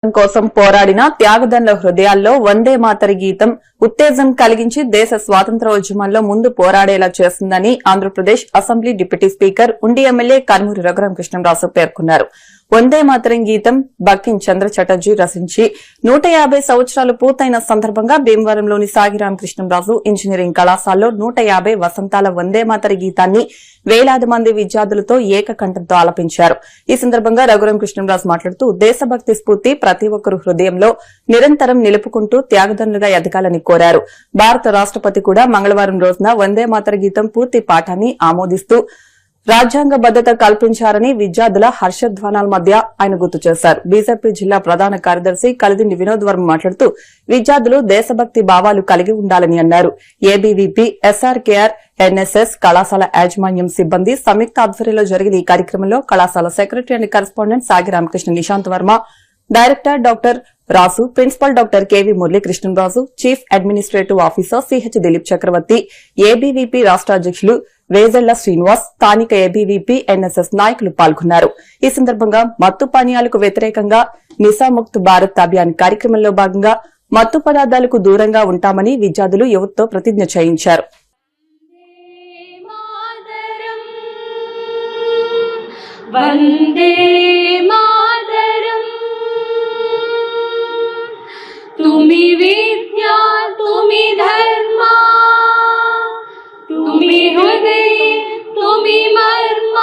కోసం పోరాడిన త్యాగదనుల హృదయాల్లో వందే మాతరి గీతం ఉత్తేజం కలిగించి దేశ స్వాతంత్ర్యోద్యమంలో ముందు పోరాడేలా చేస్తుందని ఆంధ్రప్రదేశ్ అసెంబ్లీ డిప్యూటీ స్పీకర్ ఉండి ఎమ్మెల్యే కర్మూరి రఘురామకృష్ణంరాజు పేర్కొన్నారు. వందే మాతరం గీతం బంకిం చంద్ర చటర్జీ రచించి 150 సంవత్సరాలు పూర్తయిన సందర్భంగా భీమవరంలోని సాగిరామకృష్ణంరాజు ఇంజనీరింగ్ కళాశాలలో 150 వసంతాల వందే మాతరి గీతాన్ని వేలాది మంది విద్యార్థులతో ఏకకంఠంతో ఆలపించారు. ఈ సందర్భంగా రఘురామకృష్ణంరాజు మాట్లాడుతూ దేశభక్తి స్ఫూర్తి ప్రతి ఒక్కరు హృదయంలో నిరంతరం నిలుపుకుంటూ త్యాగదనులుగా ఎదగాలని కోరారు. భారత రాష్టపతి కూడా మంగళవారం రోజున వందే మాతర గీతం పూర్తి పాఠాన్ని ఆమోదిస్తూ రాజ్యాంగ భద్రత కల్పించారని విద్యార్థుల హర్షధ్వానాల మధ్య ఆయన గుర్తు చేశారు. బీజేపీ జిల్లా ప్రధాన కార్యదర్శి కలిదిండి వినోద్ వర్మ మాట్లాడుతూ విద్యార్థులు దేశభక్తి భావాలు కలిగి ఉండాలని అన్నారు. ఏబీవీపీ, ఎస్ఆర్కేఆర్, ఎన్ఎస్ఎస్ కళాశాల యాజమాన్యం సిబ్బంది సంయుక్త ఆధ్వర్యంలో జరిగిన ఈ కార్యక్రమంలో కళాశాల secretary and correspondent Sagi Ramakrishna Nishant Varma, director doctor Rasu, principal doctor KV Muralikrishnaraju, chief administrative officer CH Dilip Chakravarthi, ABVP రాష్ట అధ్యకులు వేజళ్ల శ్రీనివాస్, స్థానిక ఏబీవీపీ, ఎన్ఎస్ఎస్ నాయకులు పాల్గొన్నారు. ఈ సందర్భంగా మత్తు పానీయాలకు వ్యతిరేకంగా నిశాముక్త్ భారత్ అభియాన్ కార్యక్రమంలో భాగంగా మత్తు పదార్థాలకు దూరంగా ఉంటామని విద్యార్థులు యువతతో ప్రతిజ్ఞ చేయించారు. వందే మాతరం తుమి విద్యా తుమి ధర్మ తుమి హృదయ తుమి మర్మ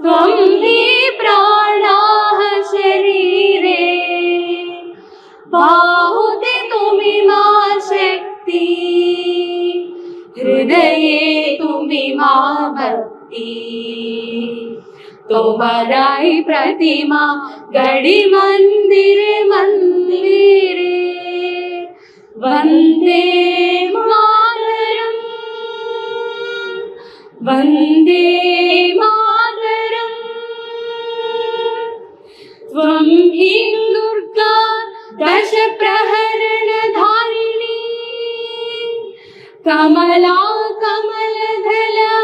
త్వం హి ప్రాణాః శరీరే బాహుతే తుమి మా శక్తి హృదయే తుమి మా భక్తి तुम्हारी प्रतिमा गढ़ी मंदिरे मंदिरे वंदे मातरम वंदे मातरम त्वं हि दुर्गा दश प्रहरण धारिणी कमला कमलदला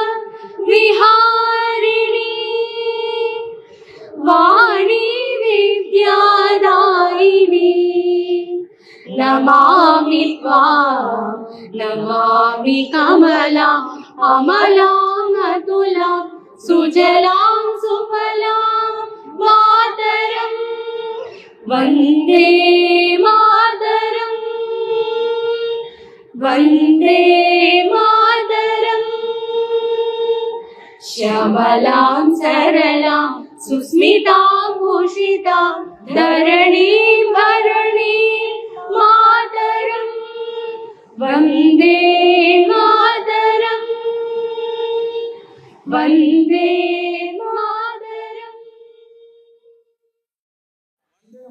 विहारिणी वाणी विद्यादायिनी नमामि त्वां नमामि कमला अमलां अतुलां सुजलां सुफलां मातरं वन्दे मातरं वन्दे मातरं श्यामलां सरलां सुस्मितां भूषितां धरणीं भरणीं मातरं वन्दे मातरं वन्दे मातरं।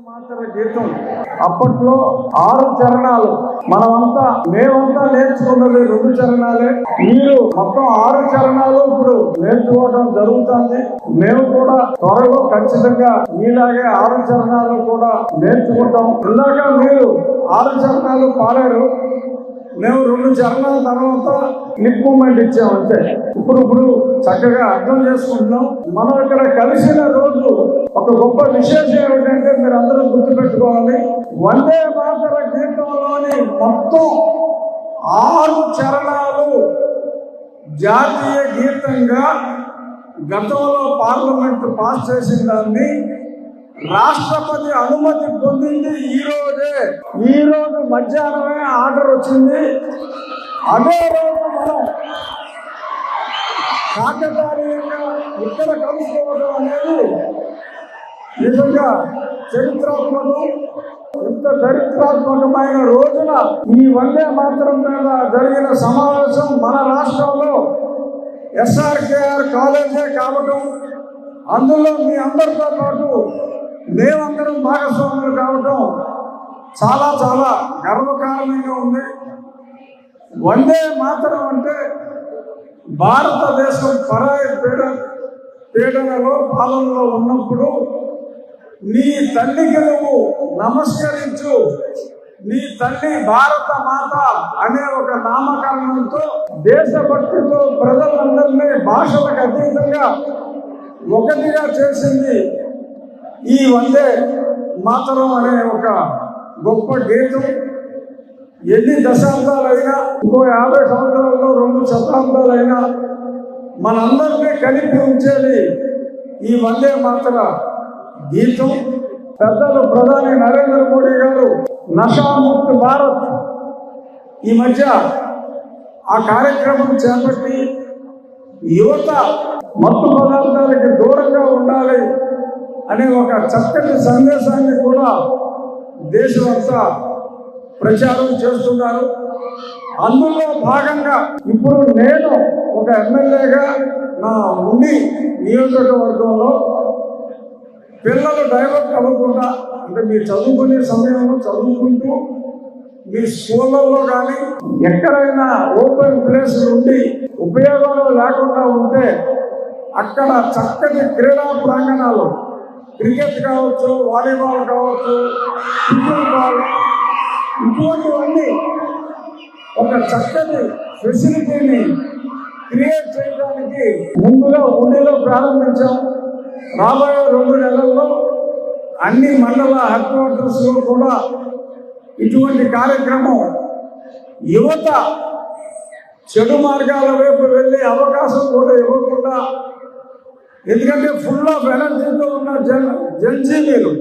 మాతర గీతం అప్పట్లో 6 చరణాలు, మేమంతా నేర్చుకున్నది 2 చరణాలే. మీరు మొత్తం 6 చరణాలు ఇప్పుడు నేర్చుకోవడం జరుగుతుంది. మేము కూడా త్వరలో ఖచ్చితంగా మీలాగే 6 చరణాలు కూడా నేర్చుకుంటాం. ఇందాక మీరు 6 చరణాలు పాడారు, మేము 2 చరణాల తర్వాత లిప్ మూమెంట్ ఇచ్చాం అంతే. ఇప్పుడు చక్కగా అర్థం చేసుకుంటున్నాం. మనం ఇక్కడ కలిసిన రోజు ఒక గొప్ప విశేషం ఏమిటంటే మీరు అందరూ గుర్తుపెట్టుకోవాలి, వందే మాతర గీతంలోని మొత్తం 6 చరణాలు జాతీయ గీతంగా గతంలో పార్లమెంట్ పాస్ చేసిన దాన్ని రాష్ట్రపతి అనుమతి పొందింది ఈ రోజు మధ్యాహ్నమే ఆర్డర్ వచ్చింది. అదే రోజు మనం కాకతాళీయంగా ఇక్కడ కలుసుకోవడం అనేది నిజంగా చరిత్రాత్మకం. ఇంత చరిత్రాత్మకమైన రోజున ఈ వందే మాతరం మీద జరిగిన సమావేశం మన రాష్ట్రంలో ఎస్ఆర్కేఆర్ కాలేజే కావటం, అందులో మీ అందరితో పాటు మేమందరం భాగస్వాములు కావటం చాలా చాలా గర్వకారణంగా ఉంది. వందే మాతరం అంటే భారతదేశం పరాయి పీడనలో పాలనలో ఉన్నప్పుడు నీ తల్లికి నువ్వు నమస్కరించు, నీ తల్లి భారత మాత అనే ఒక నామకరణంతో దేశభక్తితో ప్రజలందరినీ భాషలకు అతీతంగా ఒకటిగా చేసింది ఈ వందే మాతరం అనే ఒక గొప్ప గీతం ఎన్ని దశాబ్దాలైనా, ఇంకో 50 సంవత్సరాల్లో 2 శతాబ్దాలైనా మనందరినీ కలిపి ఉంచేది ఈ వందే మాతర గీతం. పెద్దలు ప్రధాని నరేంద్ర మోడీ గారు నషాముక్త్ భారత్ ఈ మధ్య ఆ కార్యక్రమం చేపట్టి యువత మత్తు పదార్థాలకి దూరంగా ఉండాలి అనే ఒక చక్కటి సందేశాన్ని కూడా దేశమంతా ప్రచారం చేస్తున్నారు. అందులో భాగంగా ఇప్పుడు నేను ఒక ఎమ్మెల్యేగా నా ఉండి నియోజకవర్గంలో పిల్లలు డైవర్ట్ అవ్వకుండా, అంటే మీరు చదువుకునే సమయంలో చదువుకుంటూ మీ స్కూళ్ళల్లో కానీ ఎక్కడైనా ఓపెన్ ప్లేస్ ఉండి ఉపయోగంలో లేకుండా ఉంటే అక్కడ చక్కటి క్రీడా ప్రాంగణాలు, క్రికెట్ కావచ్చు, వాలీబాల్ కావచ్చు, ఫుట్బాల్, ఇటువంటివన్నీ ఒక చక్కటి ఫెసిలిటీని క్రియేట్ చేయడానికి ముందుగా ఉండిలో ప్రారంభించాం. రాబోయే 2 నెలల్లో అన్ని మండల హెడ్ క్వార్టర్స్లో కూడా ఇటువంటి కార్యక్రమం యువత చెడు మార్గాల వైపు వెళ్ళే అవకాశం కూడా ఇవ్వకుండా, ఎందుకంటే ఫుల్ ఆఫ్ ఎనర్జీతో ఉన్న జెన్జీ మీరు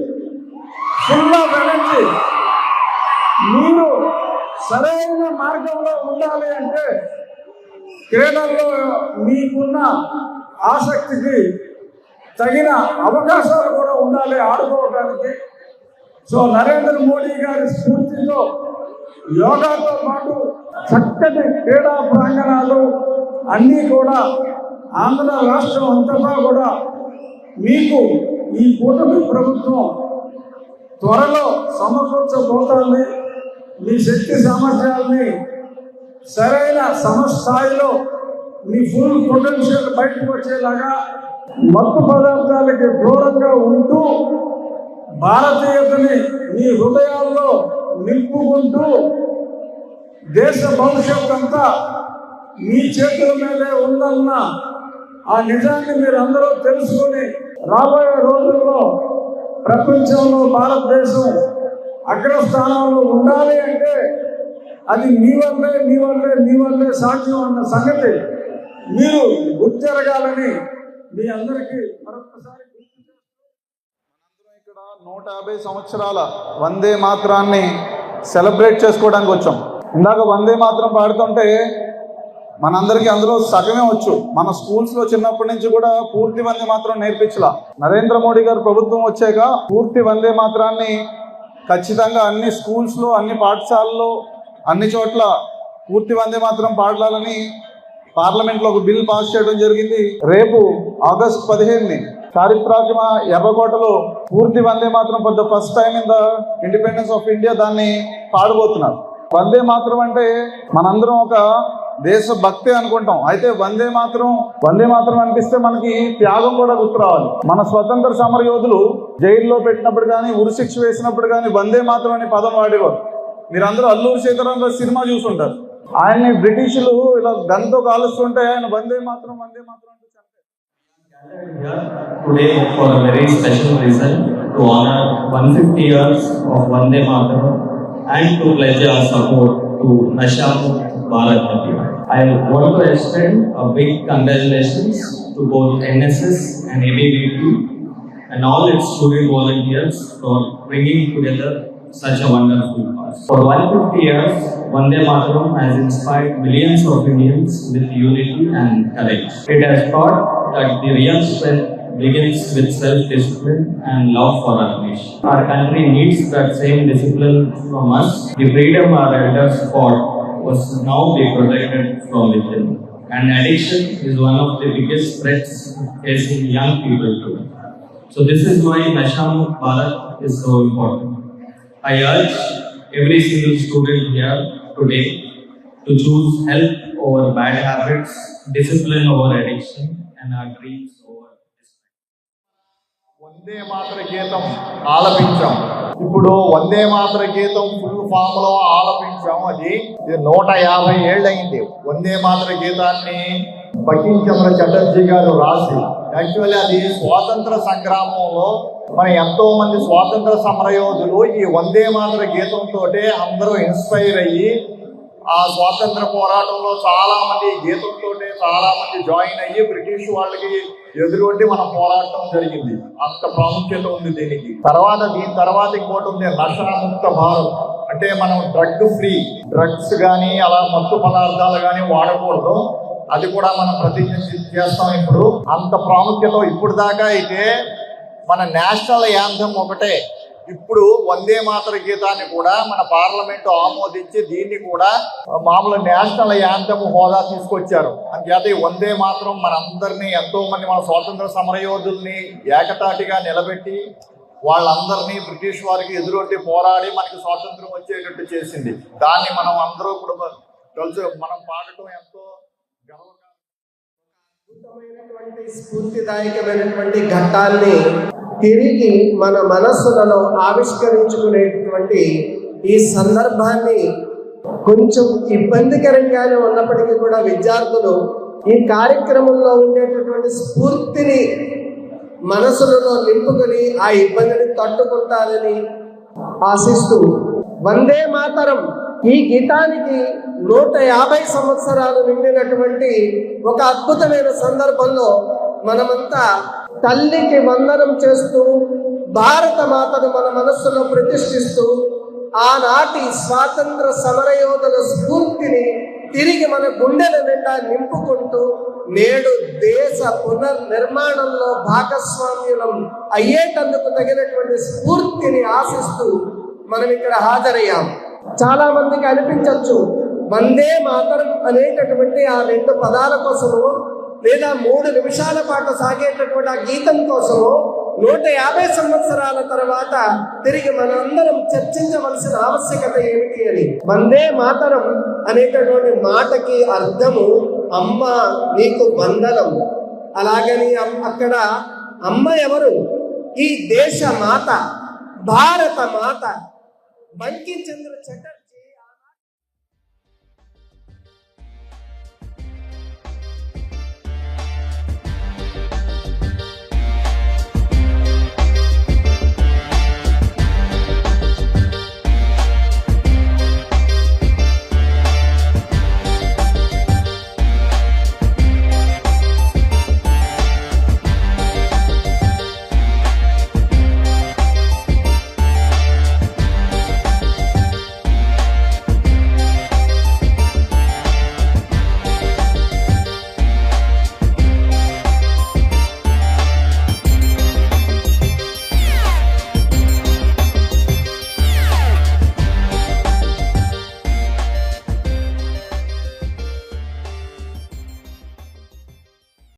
ఫుల్ ఆఫ్ ఎనర్జీ, మీరు సరైన మార్గంలో ఉండాలి అంటే క్రీడల్లో మీకున్న ఆసక్తికి తగిన అవకాశాలు కూడా ఉండాలి ఆడుకోవడానికి. సో నరేంద్ర మోడీ గారి స్ఫూర్తితో యోగాతో పాటు చక్కటి క్రీడా ప్రాంగణాలు అన్నీ కూడా ఆంధ్ర రాష్ట్రం అంతటా కూడా మీకు ఈ కూటమి ప్రభుత్వం త్వరలో సమకూర్చబోతోంది. మీ శక్తి సామర్థ్యాలని సరైన సమస్థాయిలో మీ ఫుల్ పొటెన్షియల్ బయటకు వచ్చేలాగా మత్తు పదార్థాలకి దూరంగా ఉంటూ భారతీయతని మీ హృదయాల్లో నింపుకుంటూ దేశ భవిష్యత్ అంతా మీ చేతుల మీదే ఉందన్న ఆ నిజాన్ని మీరు అందరూ తెలుసుకొని రాబోయే రోజుల్లో ప్రపంచంలో భారతదేశం అగ్రస్థానంలో ఉండాలి అంటే అది మీ వల్లే సాధ్యం అన్న సంగతి మీరు గుర్తిరగాలని మీ అందరికీ మరొకసారి ఇక్కడ 150 సంవత్సరాల వందే మాతరాన్ని సెలబ్రేట్ చేసుకోవడానికి వచ్చాం. ఇందాక వందే మాతరం పాడుతుంటే మనందరికీ అందులో సగమే వచ్చు. మన స్కూల్స్లో చిన్నప్పటి నుంచి కూడా పూర్తి వందే మాతరం నేర్పించలా. నరేంద్ర మోడీ గారు ప్రభుత్వం వచ్చాక పూర్తి వందే మాతరాన్ని ఖచ్చితంగా అన్ని స్కూల్స్లో, అన్ని పాఠశాలల్లో, అన్ని చోట్ల పూర్తి వందే మాతరం పాడాలని పార్లమెంట్లో ఒక బిల్ పాస్ చేయడం జరిగింది. రేపు ఆగస్టు 15ని చారిత్రాత్మక ఎర్రకోటలో పూర్తి Vande Mataram for the first time in the independence of India దాన్ని పాడబోతున్నారు. వందే మాతరం అంటే మనందరం ఒక దేశ భక్తి అనుకుంటాం. అయితే వందే మాతరం అనిపిస్తే మనకి త్యాగం కూడా గుర్తు రావాలి. మన స్వతంత్ర సమర యోధులు జైల్లో పెట్టినప్పుడు కానీ, ఉరిశిక్ష వేసినప్పుడు కానీ వందే మాతరం అనే పదం వాడేవారు. మీరందరూ అల్లూరి సీతారామరాజు సినిమా చూసుంటారు. ఆయన్ని బ్రిటిషులు ఇలా గన్తో కాలుస్తుంటే ఆయన వందే మాతరం అంటూ Today for a very special reason, to honor 150 years of Vande Mataram and to pledge our support to Nashamukt Bharat Abhiyan. I want to extend a big congratulations to both NSS and ABVP and all its student volunteers for bringing together such a wonderful cause. For 150 years, Vande Mataram has inspired millions of Indians with unity and courage. It has taught that the real strength begins with self-discipline and love for our nation. Our country needs that same discipline from us. The freedom our elders fought was now be protected from within. And addiction is one of the biggest threats facing young people today. So this is why Nashamukt Bharat is so important. I urge every single student here today to choose health over bad habits, discipline over addiction, and our dreams over despair. వందే మాతర గీతం ఆలపించాం. ఇప్పుడు వందే మాతర గీతం full form లో ఆలపించాం. అది 150 ఏళ్ళు అయింది. వందే మాతర గీతాన్ని బంకిం చంద్ర చటర్జీ గారు రాసి యాక్చువల్లీ అది స్వాతంత్ర సంగ్రామంలో మన ఎంతో మంది స్వాతంత్ర సమరయోధులు ఈ వందే మాతర గీతంతో అందరూ ఇన్స్పైర్ అయ్యి ఆ స్వాతంత్ర పోరాటంలో చాలా మంది గీతంతో చాలా మంది జాయిన్ అయ్యి బ్రిటిష్ వాళ్ళకి ఎదురొడ్డి మనం పోరాటం జరిగింది. అంత ప్రాముఖ్యత ఉంది దీనికి. దీని తర్వాత ఇంకోటి ఉంది నషాముక్త భారత్. అంటే మనం డ్రగ్ ఫ్రీ, డ్రగ్స్ కానీ అలా మత్తు పదార్థాలు కానీ వాడకూడదు. అది కూడా మనం ప్రతిజ్ఞ చేస్తాం ఇప్పుడు. అంత ప్రాముఖ్యత ఇప్పుడు దాకా అయితే మన నేషనల్ యాంథమ్ ఒకటే. ఇప్పుడు వందే మాతర గీతాన్ని కూడా మన పార్లమెంటు ఆమోదించి దీన్ని కూడా మామూలు నేషనల్ యాంథమ్ హోదా తీసుకొచ్చారు. అంచేత ఈ వందే మాతరం మనందరినీ, ఎంతో మంది మన స్వాతంత్ర సమరయోధుల్ని ఏకతాటిగా నిలబెట్టి వాళ్ళందరినీ బ్రిటిష్ వారికి ఎదురొడ్డి పోరాడి మనకి స్వాతంత్రం వచ్చేటట్టు చేసింది. దాన్ని మనం అందరూ కూడా కలిసి మనం పాడటం ఎంతో అద్భుతమైనటువంటి స్ఫూర్తిదాయకమైనటువంటి ఘట్టాన్ని తిరిగి మన మనస్సులలో ఆవిష్కరించుకునేటటువంటి ఈ సందర్భాన్ని కొంచెం ఇబ్బందికరంగానే ఉన్నప్పటికీ కూడా విద్యార్థులు ఈ కార్యక్రమంలో ఉండేటటువంటి స్ఫూర్తిని మనసులలో నింపుకొని ఆ ఇబ్బందిని తట్టుకుంటారని ఆశిస్తూ, వందే మాతరం ఈ గీతానికి 150 సంవత్సరాలు నిండినటువంటి ఒక అద్భుతమైన సందర్భంలో మనమంతా తల్లికి వందనం చేస్తూ భారత మాతను మన మనస్సులో ప్రతిష్ఠిస్తూ ఆనాటి స్వాతంత్ర సమరయోధుల స్ఫూర్తిని తిరిగి మన గుండెల నిండా నింపుకుంటూ నేడు దేశ పునర్నిర్మాణంలో భాగస్వామ్యులం అయ్యేటందుకు తగినటువంటి స్ఫూర్తిని ఆశిస్తూ మనం ఇక్కడ హాజరయ్యాం. చాలా మందికి అనిపించవచ్చు వందే మాతరం అనేటటువంటి ఆ 2 పదాల కోసము లేదా 3 నిమిషాల పాటు సాగేటటువంటి ఆ గీతం కోసము 150 సంవత్సరాల తర్వాత తిరిగి మనందరం చర్చించవలసిన ఆవశ్యకత ఏమిటి అని. వందే మాతరం అనేటటువంటి మాటకి అర్థము అమ్మ నీకు వందనం. అలాగని అక్కడ అమ్మ ఎవరు? ఈ దేశ మాత, భారత మాత. బంకిం చంద్ర చటర్జీ